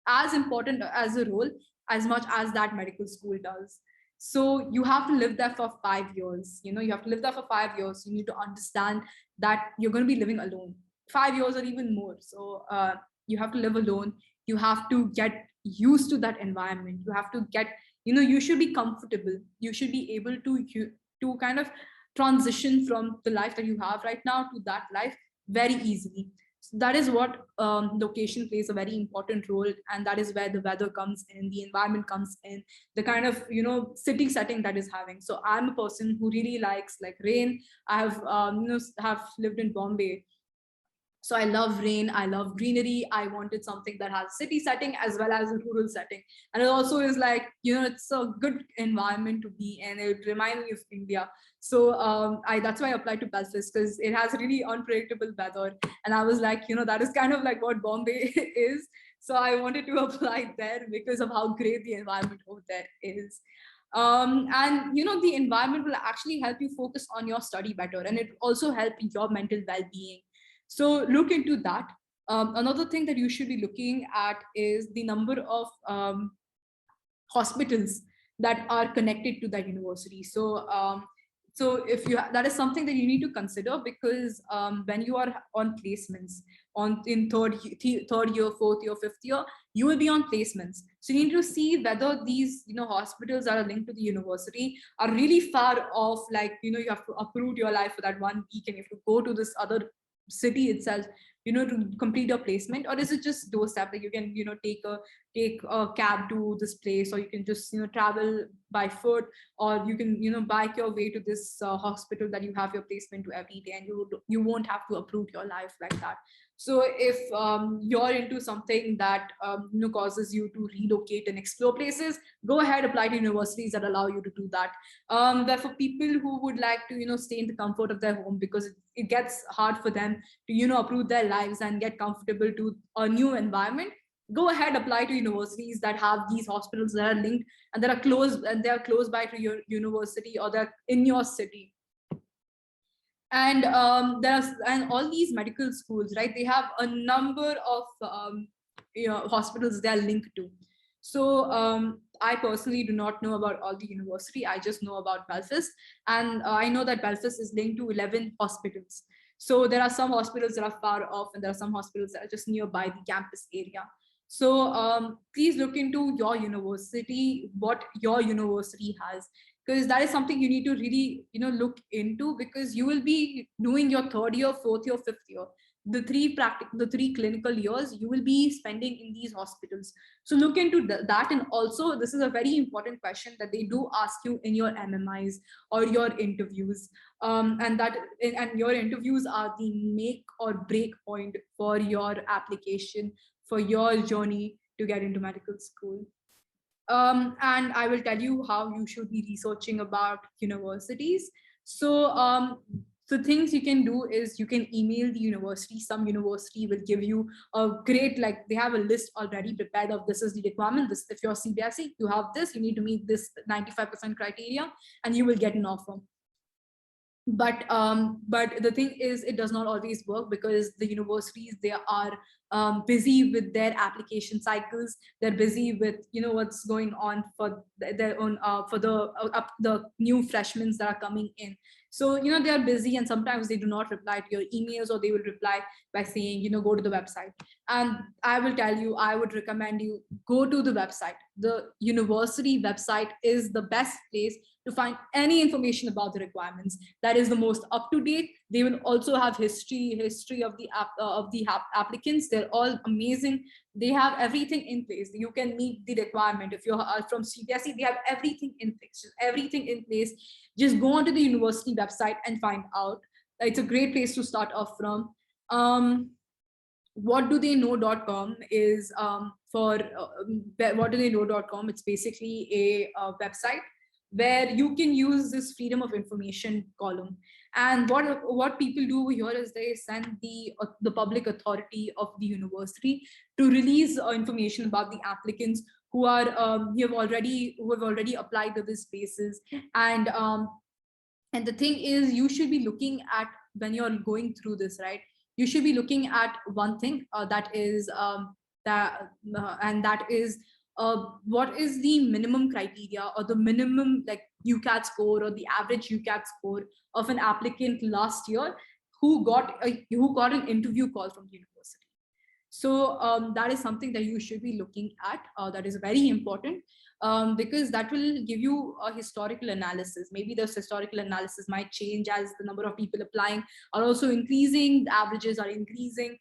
as important as a role as much as that medical school does. So you have to live there for 5 years. You have to live there for 5 years. You need to understand that you're going to be living alone 5 years or even more. So you have to live alone. You have to get used to that environment. You have to you should be comfortable. You should be able to kind of transition from the life that you have right now to that life very easily. So that is what location plays a very important role, and that is where the weather comes in, the environment comes in, the kind of city setting that is having. So I'm a person who really likes like rain. I have lived in Bombay, so I love rain, I love greenery. I wanted something that has city setting as well as a rural setting. And it also is like, it's a good environment to be in. It reminds me of India. So that's why I applied to Belfast, because it has really unpredictable weather. And I was like, that is kind of like what Bombay is. So I wanted to apply there because of how great the environment over there is. And the environment will actually help you focus on your study better, and it also help your mental well-being. So look into that. Another thing that you should be looking at is the number of hospitals that are connected to that university. So if that is something that you need to consider, because when you are on placements in third year, fourth year, fifth year, you will be on placements. So you need to see whether these hospitals that are linked to the university are really far off. Like you have to uproot your life for that 1 week, and you have to go to this other city itself to complete a placement. Or is it just doorstep that you can take a cab to this place, or you can just travel by foot, or you can bike your way to this hospital that you have your placement to every day, and you won't have to uproot your life like that. So if you're into something that causes you to relocate and explore places, go ahead, apply to universities that allow you to do that. But for people who would like to stay in the comfort of their home, because it gets hard for them to uproot their lives and get comfortable to a new environment, go ahead, apply to universities that have these hospitals that are linked and that are close by to your university, or they're in your city. And and all these medical schools, right, they have a number of hospitals they are linked to. So I personally do not know about all the university. I just know about Belfast, and I know that Belfast is linked to 11 hospitals. So there are some hospitals that are far off, and there are some hospitals that are just nearby the campus area. So please look into your university, what your university has, because that is something you need to really look into, because you will be doing your third year, fourth year, fifth year, the three clinical years you will be spending in these hospitals. So look into that. And also, this is a very important question that they do ask you in your MMIs or your interviews, and your interviews are the make or break point for your application, for your journey to get into medical school. And I will tell you how you should be researching about universities. So So things you can do is you can email the university. Some university will give you a great, like they have a list already prepared of this is the requirement. This, if you're CBSE, you have this, you need to meet this 95% criteria and you will get an offer. But the thing is, it does not always work because the universities, they are busy with their application cycles. They're busy with what's going on for their own for the new freshmen that are coming in. So they are busy, and sometimes they do not reply to your emails, or they will reply by saying go to the website. And I will tell you, I would recommend you go to the website. The university website is the best place to find any information about the requirements. That is the most up to date. They will also have history of the applicants. They're all amazing. They have everything in place. You can meet the requirement. If you're from CBSE, they have everything in place. Just everything in place. Just go onto the university website and find out. It's a great place to start off from. Whatdotheyknow.com is for whatdotheyknow.com. It's basically a website where you can use this freedom of information column. And what people do here is they send the public authority of the university to release information about the applicants who have already applied to these spaces. And the thing is, you should be looking at, when you're going through this, right, you should be looking at one thing, that is what is the minimum criteria, or the minimum like UCAT score, or the average UCAT score of an applicant last year who got an interview call from the university. So that is something that you should be looking at. That is very important, because that will give you a historical analysis. Maybe this historical analysis might change as the number of people applying are also increasing, the averages are increasing,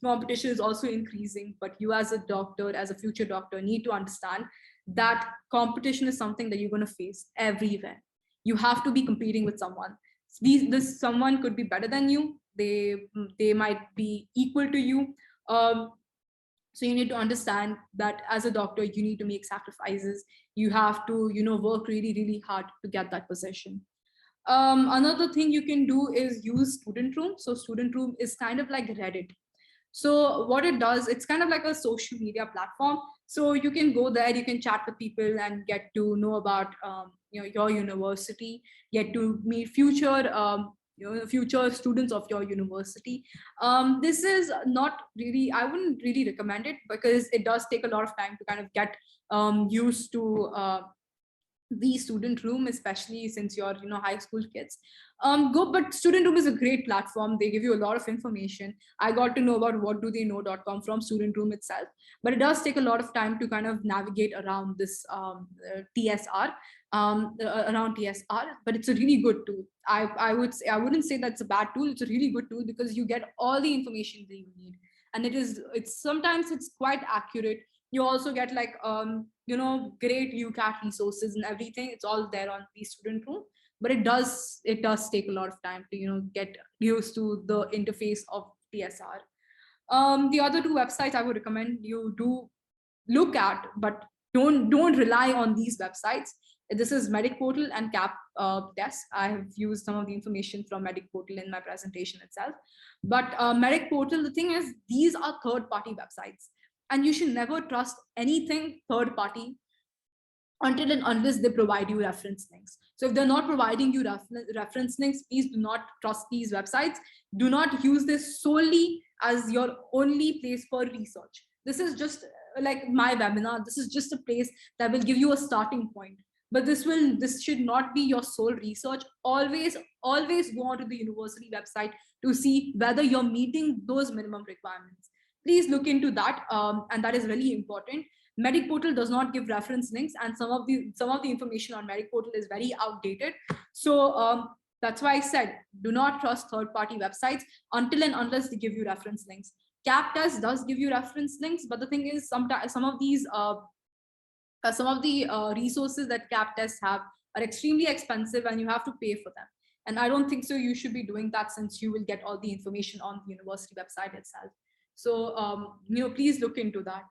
competition is also increasing. But you as a doctor, as a future doctor, need to understand that competition is something that you're going to face everywhere. You have to be competing with someone. This someone could be better than you. They might be equal to you. So you need to understand that as a doctor, you need to make sacrifices. You have to, work really, really hard to get that position. Another thing you can do is use Student Room. So Student Room is kind of like Reddit. So what it does, it's kind of like a social media platform. So you can go there, you can chat with people and get to know about your university, get to meet future students of your university. This is not really, I wouldn't really recommend it, because it does take a lot of time to kind of get used to the Student Room, especially since you're high school kids. But Student Room is a great platform. They give you a lot of information. I got to know about whatdotheyknow.com from Student Room itself, but it does take a lot of time to kind of navigate around this TSR, around TSR. But it's a really good tool. I wouldn't say that's a bad tool. It's a really good tool because you get all the information that you need, and it's sometimes it's quite accurate. You also get like great UCAT resources and everything. It's all there on the Student Room, but it does take a lot of time to get used to the interface of TSR. The other two websites I would recommend you do look at, but don't rely on these websites. This is Medic Portal and CAP Test. I have used some of the information from Medic Portal in my presentation itself. But Medic Portal, the thing is, these are third-party websites, and you should never trust anything third-party until and unless they provide you reference links. So if they're not providing you reference links, please do not trust these websites. Do not use this solely as your only place for research. This is just like my webinar. This is just a place that will give you a starting point. But this should not be your sole research. Always go onto the university website to see whether you're meeting those minimum requirements. Please look into that, and that is really important. Medic Portal does not give reference links, and some of the information on Medic Portal is very outdated. So that's why I said do not trust third-party websites until and unless they give you reference links. CAP Test does give you reference links, but the thing is, sometimes some of the resources that CAP Tests have are extremely expensive, and you have to pay for them. And I don't think so you should be doing that, since you will get all the information on the university website itself. So please look into that.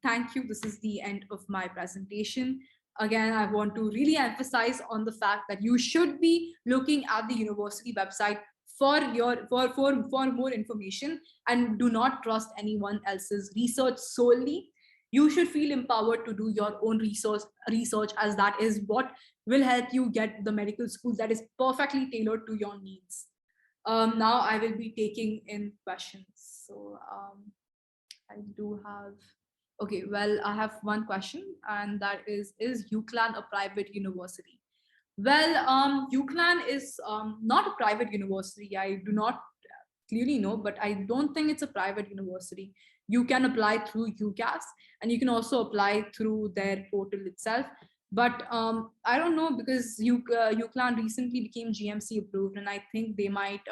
Thank you. This is the end of my presentation. again, I want to really emphasize on the fact that you should be looking at the university website for more information, and do not trust anyone else's research solely. You should feel empowered to do your own research, as that is what will help you get the medical school that is perfectly tailored to your needs. Now I will be taking in questions. So I do have, okay, well, I have one question, and that is UCLan a private university? Well, UCLan is not a private university. I do not clearly know, but I don't think it's a private university. You can apply through UCAS, and you can also apply through their portal itself. But I don't know, because UCLan recently became GMC approved, and I think they might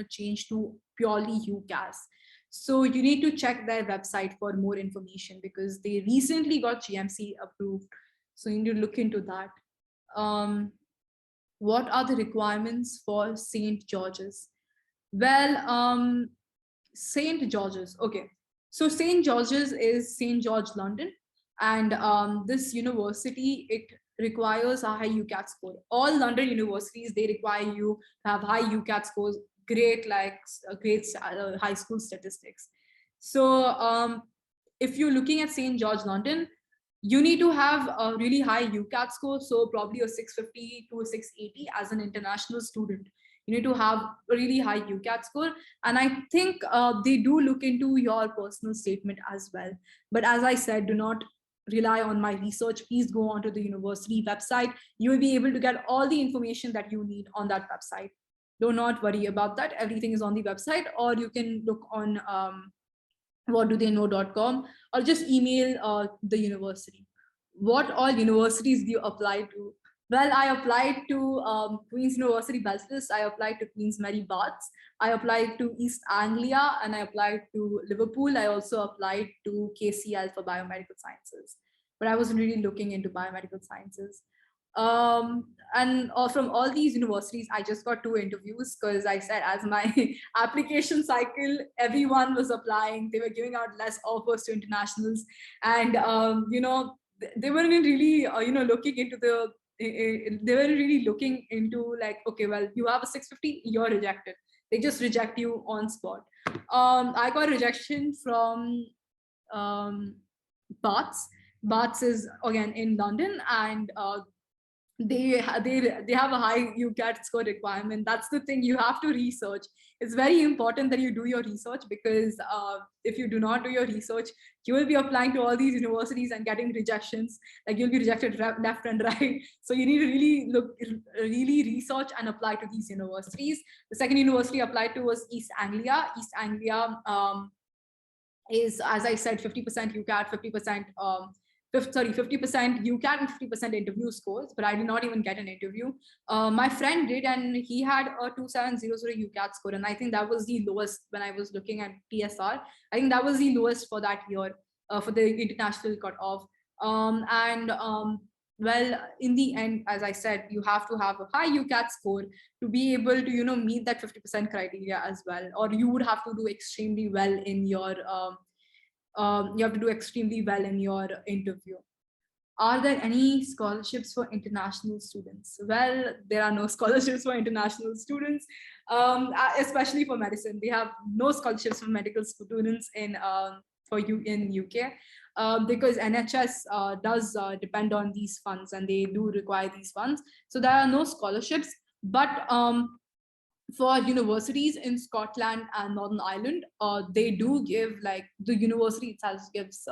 change to purely UCAS. So you need to check their website for more information, because they recently got GMC approved. So you need to look into that. Um, what are the requirements for St. George's? Well, St. George's. Okay. So St. George's is St. George, London. And this university, it requires a high UCAT score. All London universities, they require you to have high UCAT scores, great, great high school statistics. So if you're looking at St. George, London, you need to have a really high UCAT score. So probably a 650 to a 680 as an international student. You need to have a really high UCAT score. And I think they do look into your personal statement as well. But as I said, do not rely on my research. Please go onto the university website. You will be able to get all the information that you need on that website. Do not worry about that. Everything is on the website, or you can look on whatdotheyknow.com, or just email the university. What all universities do you apply to? Well, I applied to Queen's University Belfast, I applied to Queen's Mary Baths, I applied to East Anglia, and I applied to Liverpool. I also applied to KCL for biomedical sciences, but I wasn't really looking into biomedical sciences. And from all these universities, I just got 2 interviews, because I said, as my application cycle, everyone was applying. They were giving out less offers to internationals, and they weren't really looking into they were really looking into, like, okay, well, you have a 650, you're rejected. They just reject you on spot. I got rejection from Baths. Baths is again in London, and they have a high UCAT score requirement. That's the thing, you have to research. It's very important that you do your research, because if you do not do your research, you will be applying to all these universities and getting rejections. Like, you'll be rejected left and right. So you need to really research and apply to these universities. The second university I applied to was East Anglia. East Anglia is, as I said, 50% UCAT, 50% 50% UCAT and 50% interview scores, but I did not even get an interview. My friend did, and he had a 2700 UCAT score, and I think that was the lowest when I was looking at TSR. I think that was the lowest for that year, for the international cutoff. Well, in the end, as I said, you have to have a high UCAT score to be able to meet that 50% criteria as well, or you would have to do extremely well in your you have to do extremely well in your interview. Are there any scholarships for international students? Well, there are no scholarships for international students, especially for medicine. They have no scholarships for medical students in UK, because NHS does depend on these funds, and they do require these funds. So there are no scholarships, but for universities in Scotland and Northern Ireland, they do give, like, the university itself gives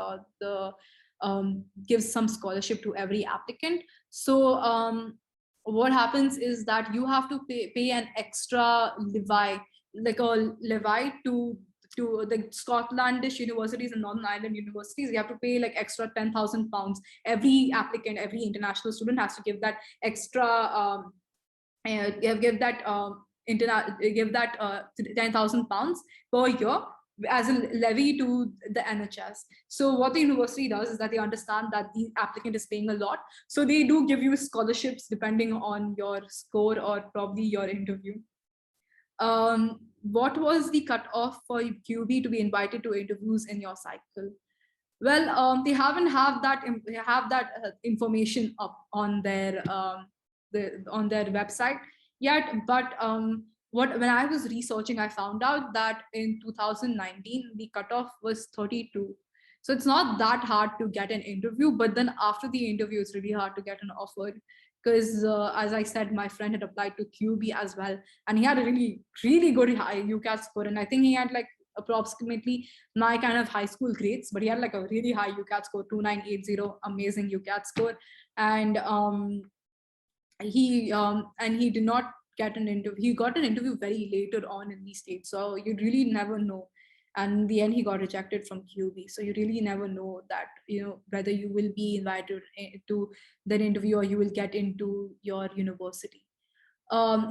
some scholarship to every applicant. So what happens is that you have to pay an extra levy, like a levy to the Scotlandish universities and Northern Ireland universities. You have to pay like extra £10,000. Every applicant, every international student has to give that extra give that £10,000 per year as a levy to the NHS. So what the university does is that they understand that the applicant is paying a lot, so they do give you scholarships depending on your score or probably your interview. What was the cutoff for QB to be invited to interviews in your cycle? Well, they haven't have that information up on their on their website yet. But when I was researching, I found out that in 2019 the cutoff was 32. So it's not that hard to get an interview, but then after the interview, it's really hard to get an offer because, as I said, my friend had applied to QB as well, and he had a really good high UCAT score, and I think he had like approximately my kind of high school grades, but he had like a really high UCAT score, 2980, amazing UCAT score. And he did not get an interview. He got an interview very later on in the stage. So you really never know. And in the end, he got rejected from QB. So you really never know that, whether you will be invited to that interview or you will get into your university.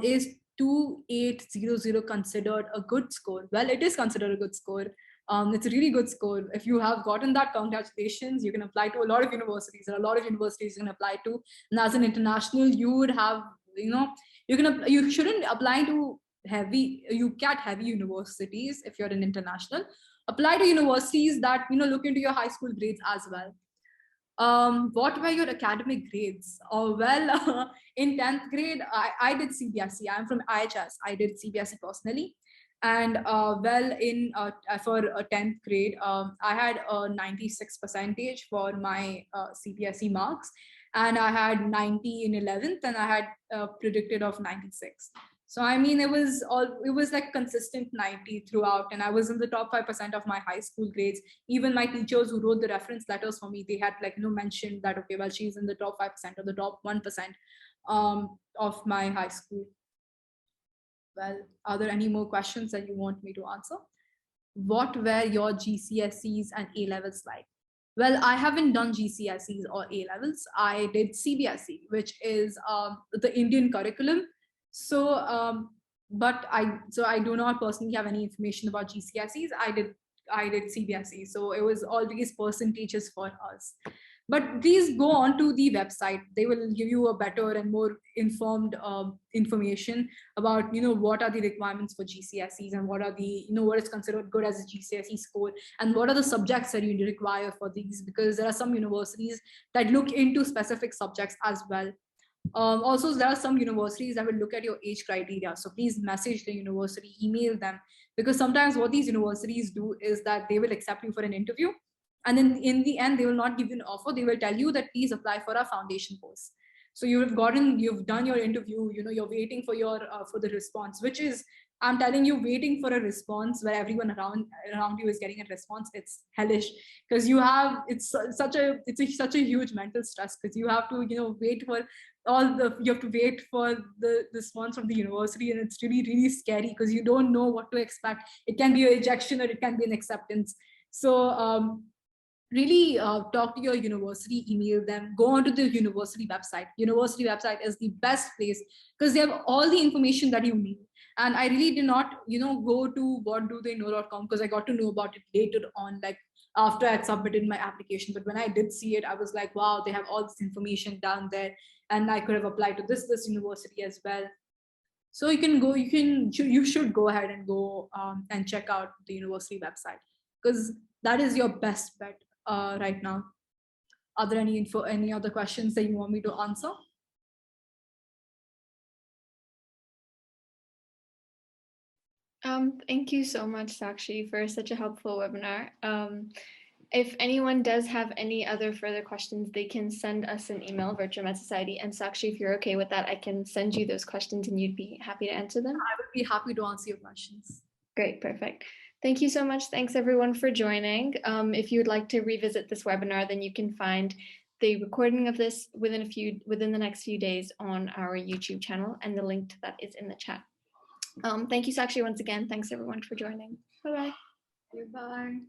Is 2800 considered a good score? Well, it is considered a good score. It's a really good score. If you have gotten that, congratulations. You can apply to a lot of universities. There are a lot of universities you can apply to. And as an international, you would have, you shouldn't apply to UCAT heavy universities if you're an international. Apply to universities that, look into your high school grades as well. What were your academic grades? Well, in 10th grade, I did CBSE. I'm from IHS. I did CBSE personally. And for 10th grade, I had a 96 percentage for my CBSE marks. And I had 90 in 11th, and I had predicted of 96. So I mean, it was like consistent 90 throughout, and I was in the top 5% of my high school grades. Even my teachers who wrote the reference letters for me, they had mentioned that, okay, well, she's in the top 5% or the top 1% of my high school. Well, are there any more questions that you want me to answer? What were your GCSEs and A levels like? Well, I haven't done GCSEs or A levels. I did CBSE, which is the Indian curriculum. So, but I do not personally have any information about GCSEs. I did CBSE, so it was all these percentages for us. But please go on to the website. They will give you a better and more informed information about what are the requirements for GCSEs and what are the what is considered good as a GCSE score and what are the subjects that you require for these, because there are some universities that look into specific subjects as well. Also, there are some universities that will look at your age criteria. So please message the university, email them, because sometimes what these universities do is that they will accept you for an interview, and then in the end, they will not give you an offer. They will tell you that please apply for our foundation course. So you've done your interview, you're waiting for for the response, which is, I'm telling you, waiting for a response where everyone around you is getting a response. It's hellish, because it's such a huge mental stress, because you have to wait for you have to wait for the response from the university, and it's really scary because you don't know what to expect. It can be a rejection or it can be an acceptance. So really talk to your university, email them, go onto the university website. University website is the best place because they have all the information that you need. And I really did not go to whatdotheyknow.com because I got to know about it later on, like after I had submitted my application. But when I did see it, I was like, wow, they have all this information down there, and I could have applied to this university as well. So you should go ahead and go and check out the university website, because that is your best bet right now. Are there any other questions that you want me to answer? Thank you so much, Sakshi, for such a helpful webinar. If anyone does have any other further questions, they can send us an email, Virtual Med Society. And Sakshi, if you're okay with that, I can send you those questions and you'd be happy to answer them. I would be happy to answer your questions. Great, perfect. Thank you so much. Thanks everyone for joining. If you would like to revisit this webinar, then you can find the recording of this within the next few days on our YouTube channel, and the link to that is in the chat. Thank you, Sakshi, once again. Thanks everyone for joining. Bye-bye. Goodbye.